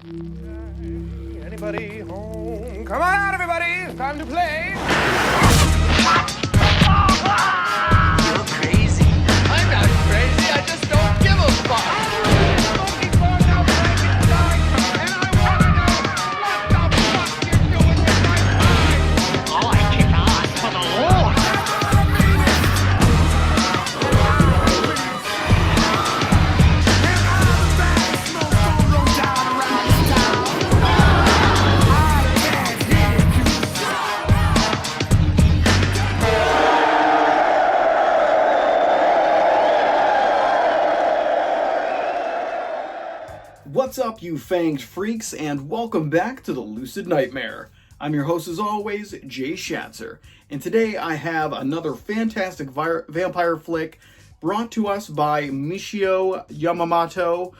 Anybody home? Come on out, everybody! It's time to play! You're crazy. I'm not crazy, I just don't give a fuck! Smoking bars outside inside, and I wanna know what the fuck you're doing with my time! Oh, I kick ass for the Lord. What's up, you fanged freaks, and welcome back to the Lucid Nightmare. I'm your host, as always, Jay Schatzer, and today I have another fantastic vampire flick brought to us by Michio Yamamoto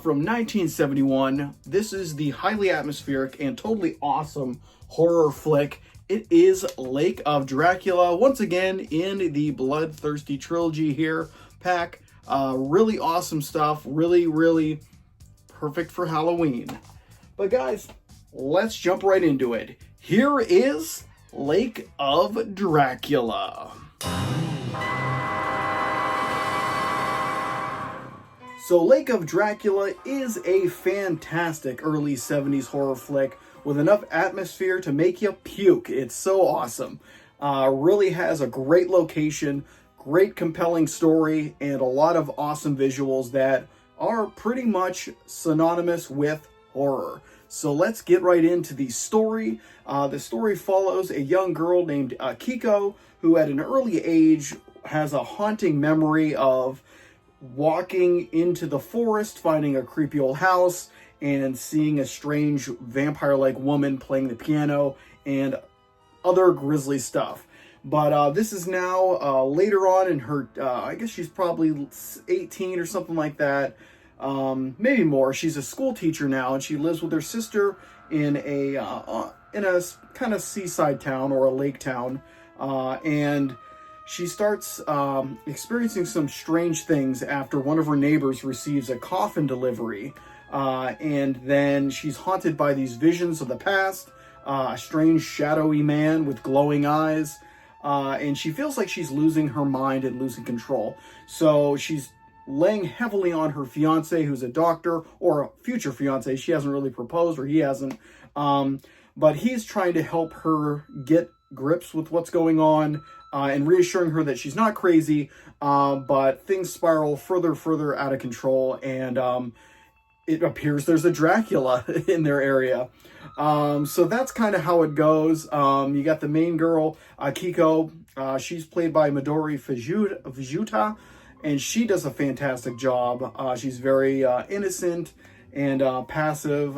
from 1971. This is the highly atmospheric and totally awesome horror flick. It is Lake of Dracula, once again in the Bloodthirsty trilogy here pack. Really awesome stuff, really perfect for Halloween. But guys, let's jump right into it. Here is Lake of Dracula. So Lake of Dracula is a fantastic early 70s horror flick with enough atmosphere to make you puke. It's so awesome. Really has a great location, great compelling story, and a lot of awesome visuals that are pretty much synonymous with horror. So let's get right into the story. The story follows a young girl named Kiko, who at an early age has a haunting memory of walking into the forest, finding a creepy old house, and seeing a strange vampire-like woman playing the piano and other grisly stuff. But this is now later on in her, I guess she's probably 18 or something like that. Maybe more. She's a school teacher now, and she lives with her sister in a kind of seaside town or a lake town. And she starts experiencing some strange things after one of her neighbors receives a coffin delivery. And then she's haunted by these visions of the past, a strange shadowy man with glowing eyes. And she feels like she's losing her mind and losing control. So she's laying heavily on her fiance, who's a doctor, or a future fiance. She hasn't really proposed, or he hasn't. But he's trying to help her get grips with what's going on and reassuring her that she's not crazy. But things spiral further out of control, and it appears there's a Dracula in their area. So that's kind of how it goes. You got the main girl, Kiko. She's played by Midori Fujuta, and she does a fantastic job. She's very innocent and passive,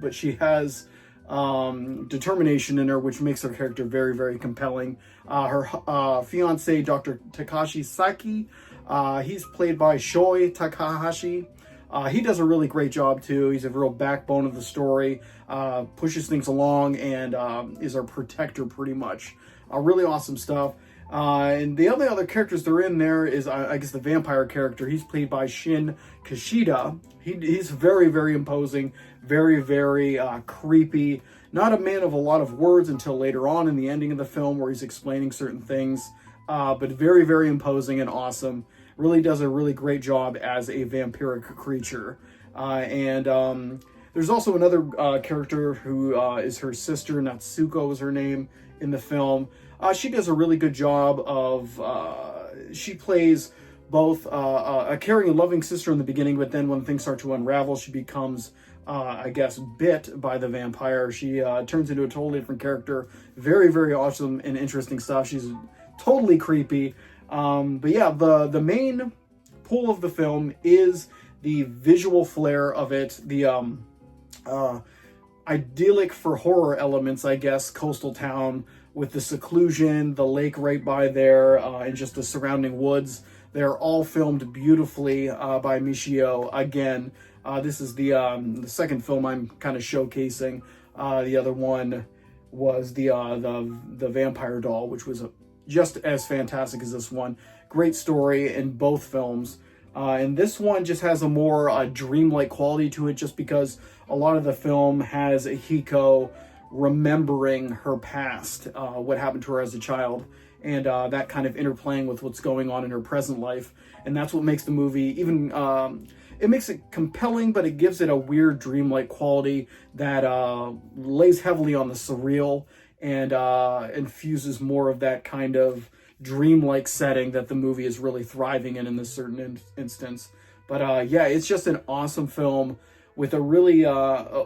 but she has determination in her, which makes her character very compelling. Her fiance, Dr. Takashi Saki, he's played by Shoi Takahashi. He does a really great job too. He's a real backbone of the story, pushes things along, and is our protector pretty much. Really awesome stuff. And the only other characters that are in there is, I guess, the vampire character. He's played by Shin Kishida. He's very imposing, very creepy. Not a man of a lot of words until later on in the ending of the film where he's explaining certain things, but very imposing and awesome. Really does a really great job as a vampiric creature. And there's also another character who is her sister, Natsuko is her name in the film. She does a really good job of, she plays both a caring and loving sister in the beginning, but then when things start to unravel, she becomes, I guess, bit by the vampire. She turns into a totally different character. Very awesome and interesting stuff. She's totally creepy. But yeah, the main pull of the film is the visual flair of it, the idyllic for horror elements, I guess, coastal town with the seclusion, the lake right by there, and just the surrounding woods. They're all filmed beautifully by Michio. Again, this is the second film I'm kind of showcasing. The other one was the Vampire Doll, which was just as fantastic as this one. Great story in both films. And this one just has a more dreamlike quality to it, just because a lot of the film has Hiko remembering her past, what happened to her as a child, and that kind of interplaying with what's going on in her present life. And that's what makes the movie even, it makes it compelling, but it gives it a weird dreamlike quality that lays heavily on the surreal and infuses more of that kind of dreamlike setting that the movie is really thriving in this certain instance. But yeah, it's just an awesome film with a really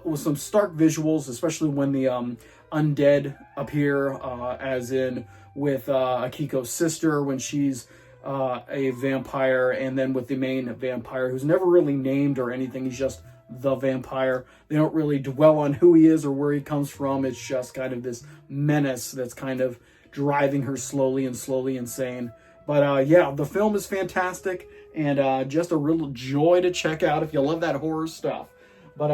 with some stark visuals, especially when the undead appear, as in with Akiko's sister when she's a vampire, and then with the main vampire who's never really named or anything. He's just the vampire. They don't really dwell on who he is or where he comes from. It's just kind of this menace that's kind of driving her slowly insane. But yeah, the film is fantastic, and just a real joy to check out if you love that horror stuff. But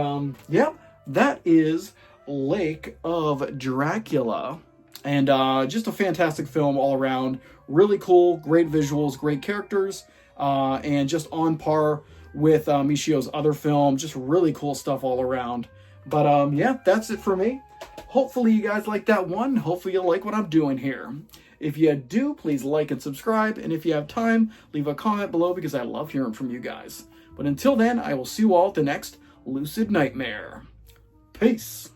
yeah, that is Lake of Dracula, and just a fantastic film all around. Really cool, great visuals, great characters, and just on par with Michio's other film. Just really cool stuff all around. But yeah, that's it for me. Hopefully you guys like that one. Hopefully you like what I'm doing here. If you do, please like and subscribe. And if you have time, leave a comment below, because I love hearing from you guys. But until then, I will see you all at the next Lucid Nightmare. Peace.